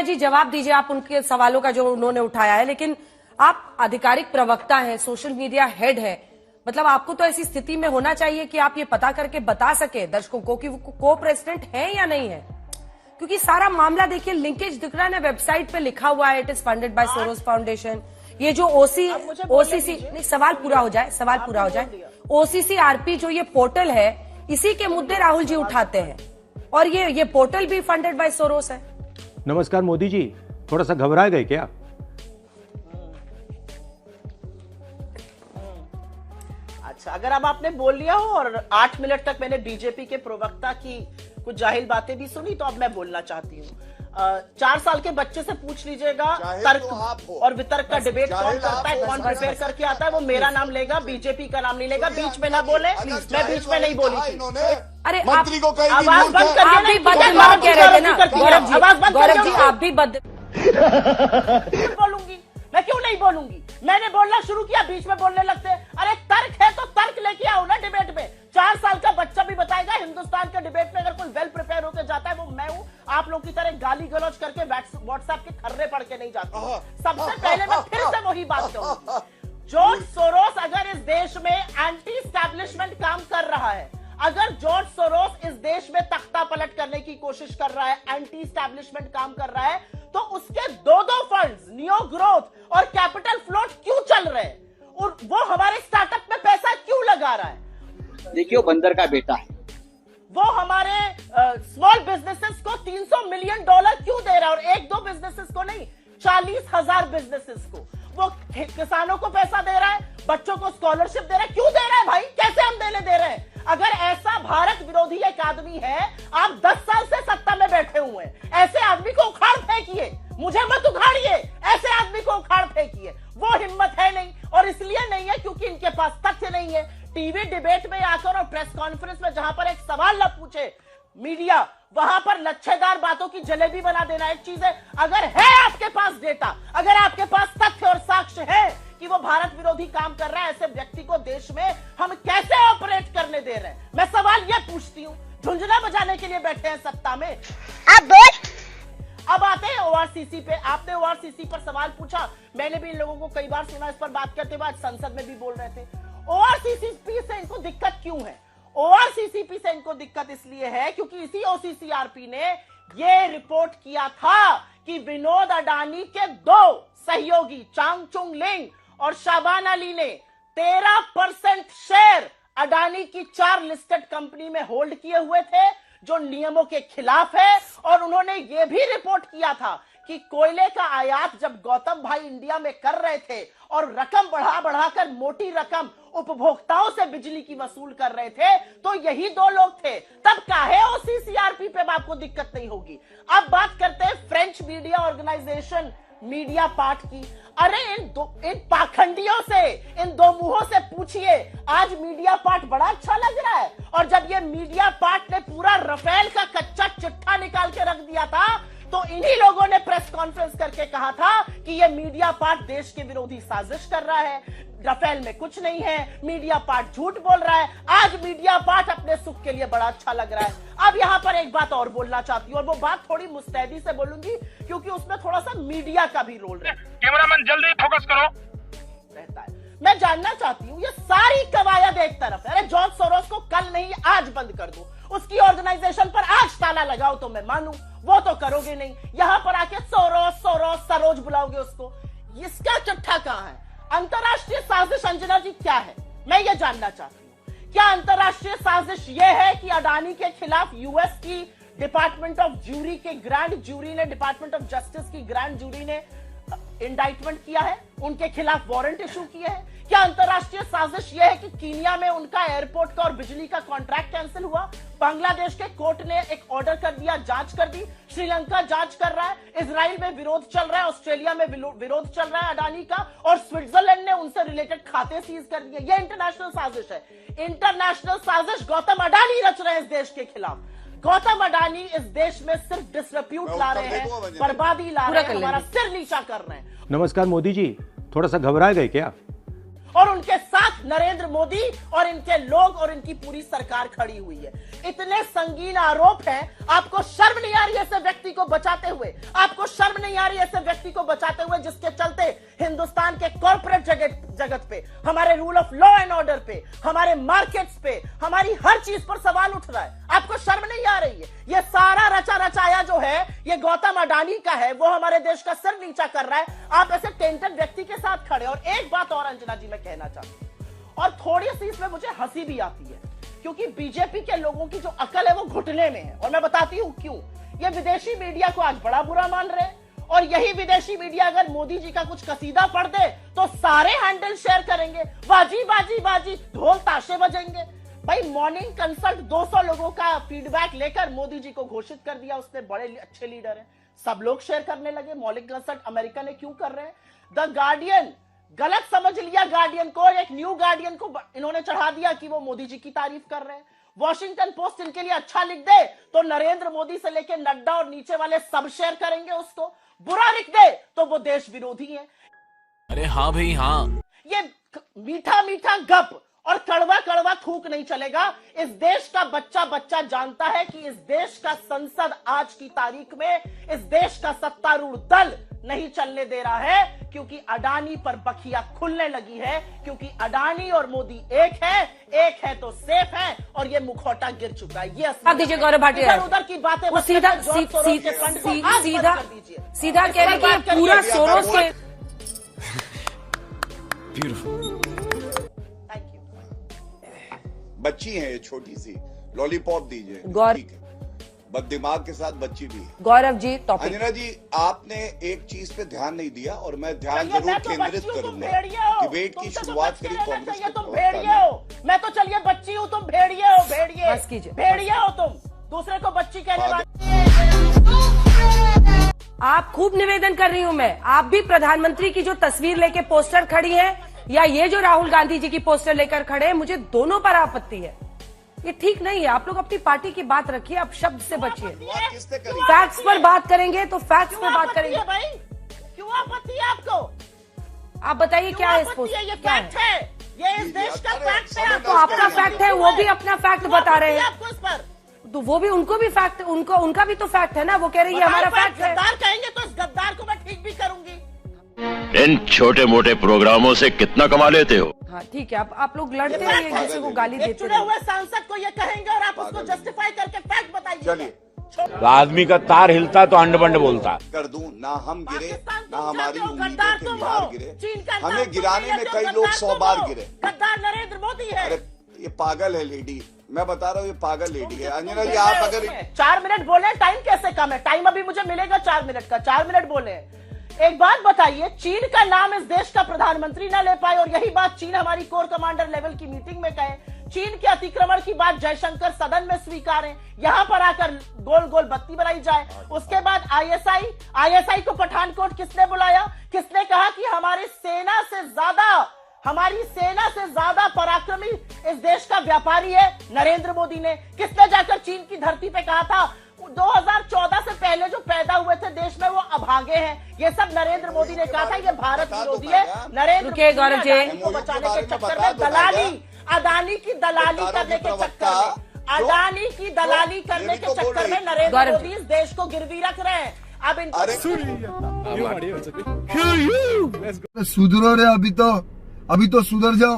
जी जवाब दीजिए आप उनके सवालों का जो उन्होंने उठाया है, लेकिन आप आधिकारिक प्रवक्ता हैं, सोशल मीडिया हेड है, मतलब आपको तो ऐसी स्थिति में होना चाहिए कि आप ये पता करके बता सके दर्शकों को कि वो को प्रेसिडेंट है या नहीं है, क्योंकि सारा मामला देखिए लिंकेज दिख रहा है ना, वेबसाइट पे लिखा हुआ है it is funded by Soros foundation. ये जो ओसीसी नहीं, सवाल पूरा हो जाए, OCCRP जो ये पोर्टल है इसी के मुद्दे राहुल जी उठाते हैं और ये पोर्टल भी फंडेड बाय सोरोस है। नमस्कार मोदी जी, थोड़ा सा घबरा गए क्या? अच्छा, अगर अब आपने बोल लिया हो और 8 मिनट तक मैंने बीजेपी के प्रवक्ता की कुछ जाहिल बातें भी सुनी, तो अब मैं बोलना चाहती हूँ। 4 साल के बच्चे से पूछ लीजिएगा, तर्क और वितर्क का डिबेट कौन करता है, कौन प्रिपेयर करके आता है, वो मेरा नाम लेगा, बीजेपी का नाम नहीं लेगा। बीच में ना बोले, मैं बीच में नहीं बोली थी। अरे मंत्री को कहीं आवाज बंद कर आप भी बदतमीज कह रहे थे ना गौरव जी, आप भी बोलूंगी मैं, क्यों नहीं बोलूंगी? मैंने बोलना शुरू किया, बीच में बोलने लगते। अरे तर्क है तो तर्क लेके आओ ना डिबेट में। 4 साल का बच्चा भी बताएगा हिंदुस्तान के डिबेट में अगर कोई वेल प्रिपेयर होकर जाता है वो मैं हूं। आप लोग की तरह गाली गलौज करके व्हाट्सएप के खर्रे पढ़ के नहीं जाती। सबसे पहले मैं फिर से वही बात कहूंगी, जॉर्ज सोरोस अगर इस देश में एंटी एस्टैब्लिशमेंट काम कर रहा है, अगर जॉर्ज सोरोस इस देश में तख्ता पलट करने की कोशिश कर रहा है, एंटी एस्टैब्लिशमेंट काम कर रहा है, तो उसके दो फंड्स नियो ग्रोथ और कैपिटल फ्लोट क्यों चल रहे हैं और वो हमारे स्टार्टअप में पैसा क्यों लगा रहा है? देखिए, वो बंदर का बेटा है। वो हमारे स्मॉल बिजनेसेस को $300 मिलियन क्यों दे रहा है और 1-2 बिजनेसेस को नहीं, 40,000 बिजनेसेस को। वो किसानों को पैसा दे रहा है, बच्चों को स्कॉलरशिप दे रहा है, क्यों दे रहा है भाई? कैसे हम देने दे रहे हैं? अगर ऐसा भारत विरोधी एक आदमी है, आप 10 साल से सत्ता में बैठे हुए हैं, ऐसे आदमी को उखाड़ फेंकिए, मुझे मत उखाड़िए, ऐसे आदमी को उखाड़ फेंकिए। वो हिम्मत है नहीं, और इसलिए नहीं है क्योंकि इनके पास तथ्य नहीं है। टीवी डिबेट में आकर और प्रेस कॉन्फ्रेंस में जहां पर एक सवाल न पूछे मीडिया, वहां पर लच्छेदार बातों की जलेबी बना देना एक चीज है। अगर है आपके पास डेटा, अगर आपके पास तथ्य और साक्ष्य है कि वो भारत विरोधी काम कर रहा है, ऐसे व्यक्ति को देश में हम कैसे ऑपरेट करने दे रहे हैं? मैं सवाल ये पूछती हूँ, झुंझुना बजाने के लिए बैठे हैं सत्ता में। अब आते हैं ORCC पे। आपने ORCC पर सवाल पूछा, मैंने भी इन लोगों को कई बार सुना इस पर बात करते हुए, आज संसद में भी बोल रहे थे। ORCCP से इनको दिक्कत क्यों है? ORCCP से इनको दिक्कत इसलिए है क्योंकि इसी OCCRP ने ये रिपोर्ट किया था कि विनोद अडानी के 2 सहयोगी चांगचुंग लिंग और शाबाना अली ने 13% शेयर अडानी की 4 लिस्टेड कंपनी में होल्ड किए हुए थे, जो नियमों के खिलाफ है। और उन्होंने यह भी रिपोर्ट किया था कि कोयले का आयात जब गौतम भाई इंडिया में कर रहे थे और रकम बढ़ाकर मोटी रकम उपभोक्ताओं से बिजली की वसूल कर रहे थे, तो यही 2 लोग थे। तब काहे OCCRP पे आपको दिक्कत नहीं होगी? अब बात करते हैं French media organisation Mediapart की। अरे इन पाखंडियों से, इन 2 मुंहों से पूछिए, आज मीडिया पार्ट बड़ा अच्छा लग रहा है। और जब ये मीडिया पार्ट ने पूरा राफेल का कच्चा चिट्ठा निकाल के रख दिया था, तो इन्हीं लोगों ने प्रेस कॉन्फ्रेंस करके कहा था कि ये मीडिया पार्ट देश के विरोधी साजिश कर रहा है, राफेल में कुछ नहीं है, मीडिया पार्ट झूठ बोल रहा है। आज मीडिया पार्ट अपने सुख के लिए बड़ा अच्छा लग रहा है। अब यहां पर एक बात और बोलना चाहती हूं, और वो बात थोड़ी मुस्तैदी से बोलूंगी क्योंकि उसमें थोड़ा सा मीडिया का भी रोल रहता है। कैमरामैन जल्दी फोकस करो। मैं जानना चाहती हूं, ये सारी कवायद एक तरफ है। अरे जॉर्ज सोरोस को कल नहीं आज बंद कर दो, उसकी ऑर्गेनाइजेशन पर आज ताला लगाओ तो मैं मानूं, वो तो करोगे नहीं। यहां पर आके सरोज बुलाओगे उसको। इसका चिट्ठा कहां है? अंतरराष्ट्रीय साजिश अंजना जी क्या है, मैं ये जानना चाहती हूं। क्या अंतरराष्ट्रीय साजिश ये है कि अडानी के खिलाफ यूएस की डिपार्टमेंट ऑफ ज्यूरी के ग्रैंड ज्यूरी ने, डिपार्टमेंट ऑफ जस्टिस की ग्रैंड ज्यूरी ने इंडाइटमेंट किया है, उनके खिलाफ वारंट इशू किए हैं? क्या अंतरराष्ट्रीय साजिश यह है कि कीनिया में उनका एयरपोर्ट का और बिजली का कॉन्ट्रैक्ट कैंसिल हुआ? बांग्लादेश के कोर्ट ने एक ऑर्डर कर दिया, जांच कर दी, श्रीलंका जांच कर रहा है, इजराइल में विरोध चल रहा है, ऑस्ट्रेलिया में विरोध चल रहा है अडानी का, और स्विट्जरलैंड ने उनसे रिलेटेड खाते सीज कर दिए। यह इंटरनेशनल साजिश है। इंटरनेशनल साजिश गौतम अडानी रच रहे हैं इस देश के खिलाफ। गौतम अडानी इस देश में सिर्फ डिसरेप्यूट ला रहे हैं, बर्बादी ला रहे हैं, हमारा सिर नीचा कर रहे हैं। नमस्कार मोदी जी, थोड़ा सा घबरा गए क्या? और उनके साथ नरेंद्र मोदी और इनके लोग और इनकी पूरी सरकार खड़ी हुई है। इतने संगीन आरोप हैं, आपको शर्म नहीं आ रही ऐसे व्यक्ति को बचाते हुए? आपको शर्म नहीं आ रही ऐसे व्यक्ति को बचाते हुए जिसके चलते हिंदुस्तान के कॉर्पोरेट जगत पे, हमारे rule of law and order पे, हमारे मार्केट्स पे, हमारी हर चीज पर सवाल उठ रहा है? आपको शर्म नहीं आ रही है? ये सारा रचा रचाया जो है ये गौतम अडानी का है, वो हमारे देश का सिर नीचा कर रहा है। आप ऐसे टेंटेड व्यक्ति के साथ खड़े। और एक बात और अंजना जी मैं कहना चाहती हूं, और थोड़ी सी इसमें मुझे हंसी भी आती है, क्योंकि बीजेपी के लोगों की जो अकल है वो घुटने में है। और मैं बताती हूं क्यों। ये विदेशी मीडिया को आज बड़ा बुरा मान रहे हैं, और यही विदेशी मीडिया अगर मोदी जी का कुछ कसीदा पढ़ दे तो सारे हैंडल शेयर करेंगे, बाजी बाजी बाजी, ढोल ताशे बजेंगे। भाई मॉर्निंग कंसल्ट 200 लोगों का फीडबैक लेकर मोदी जी को घोषित कर दिया, उसने बड़े अच्छे लीडर हैं, सब लोग शेयर करने लगे। मॉर्निंग कंसल्ट अमेरिका ने क्यों कर रहे हैं? द गार्डियन, गलत समझ लिया गार्डियन को, एक न्यू गार्डियन को इन्होंने चढ़ा दिया कि वो मोदी जी की तारीफ कर रहे हैं। वॉशिंगटन पोस्ट इनके लिए अच्छा लिख दे तो नरेंद्र मोदी से लेकर नड्डा और नीचे वाले सब शेयर करेंगे उसको, बुरा लिख दे तो वो देश विरोधी है। अरे हाँ भाई हाँ, ये मीठा मीठा गप और कड़वा कड़वा थूक नहीं चलेगा। इस देश का बच्चा बच्चा जानता है कि इस देश का संसद आज की तारीख में इस देश का सत्तारूढ़ दल नहीं चलने दे रहा है, क्योंकि अडानी पर बखिया खुलने लगी है, क्योंकि अडानी और मोदी एक है तो सेफ है, और ये मुखौटा गिर चुका है। ये दीजिए गौरव भाटिया, इधर उधर की बातें वो सीधा सीधा कह रहे कि ये पूरा सोरों से। बच्ची है ये छोटी सी, लॉलीपॉप दीजिए। गौरव, बद दिमाग के साथ बच्ची भी है। गौरव जी टॉपिक। अंजना जी आपने एक चीज पे ध्यान नहीं दिया, और मैं ध्यान जरूर केंद्रित करूंगा। डिबेट की शुरुआत करी कांग्रेस के तुम भेड़िए हो, मैं तो चलिए बच्ची हूँ, तुम भेड़िए हो, भेड़िए बस कीजिए, भेड़िए हो तुम, दूसरे को बच्ची कहने वाले। आप खूब निवेदन कर रही हूं मैं, आप भी प्रधानमंत्री की जो तस्वीर लेके पोस्टर खड़ी है, या ये जो राहुल गांधी जी की पोस्टर लेकर खड़े हैं, मुझे दोनों पर आपत्ति है। ये ठीक नहीं है। आप लोग अपनी पार्टी की बात रखिए, आप शब्द से बचिए। फैक्ट्स पर बात करेंगे तो फैक्ट्स पर बात करेंगे। भाई क्यों आपत्ति है आपको? आप बताइए क्या है इस पोस्टर? ये फैक्ट है, ये इस देश का फैक्ट है। तो आपका फैक्ट है, वो भी अपना फैक्ट बता रहे हैं आपको इस पर, तो वो भी उनको भी फैक्ट, उनका भी तो फैक्ट है ना। वो कह रही है हमारा फैक्ट है। गद्दार कहेंगे तो इस गद्दार को मैं ठीक भी करूंगी। इन छोटे मोटे प्रोग्रामों से कितना कमा लेते हो? हाँ ठीक है, आप लोग लड़ते हैं, एक दूसरे को गाली देते चुने हुए सांसद को ये कहेंगे और आप उसको जस्टिफाई करके फैक्ट बताइए। चलिए, तो आदमी का तार हिलता तो अंड बंड बोलता। कर दूं ना, हम गिरे ना हमारी उम्मीदों गद्दार के तुम बिहार हो, गिरे। चीन का हमें गिराने में कई लोग 100 बार गिरे। गद्दार नरेंद्र मोदी है। अरे ये पागल है लेडी, मैं बता रहा हूँ ये पागल लेडी है। अंजना जी आप अगर 4 मिनट बोले, टाइम कैसे कम है? टाइम अभी मुझे मिलेगा 4 मिनट का, 4 मिनट बोले। एक बात बताइए, चीन का नाम इस देश का प्रधानमंत्री ना ले पाए, और यही बात चीन हमारी कोर कमांडर लेवल की मीटिंग में कहे। चीन के अतिक्रमण की बात जयशंकर सदन में स्वीकारें, यहां पर आकर गोल गोल बत्ती बनाई जाए। उसके बाद आईएसआई को पठानकोट किसने बुलाया? किसने कहा कि हमारी सेना से ज्यादा पराक्रमी इस देश का व्यापारी है? नरेंद्र मोदी ने। किसने जाकर चीन की धरती पे कहा था 2014 से पहले जो पैदा हुए थे देश में वो अभागे हैं? ये सब नरेंद्र मोदी ने कहा था। ये भारत विरोधी है। नरेंद्र मोदी को बचाने के चक्कर में दलाली, अडानी की दलाली करने के चक्कर में, अडानी की दलाली करने के चक्कर में नरेंद्र मोदी इस देश को गिरवी रख रहे हैं। अब इनको सुधरो रे, अभी तो सुधर जाओ।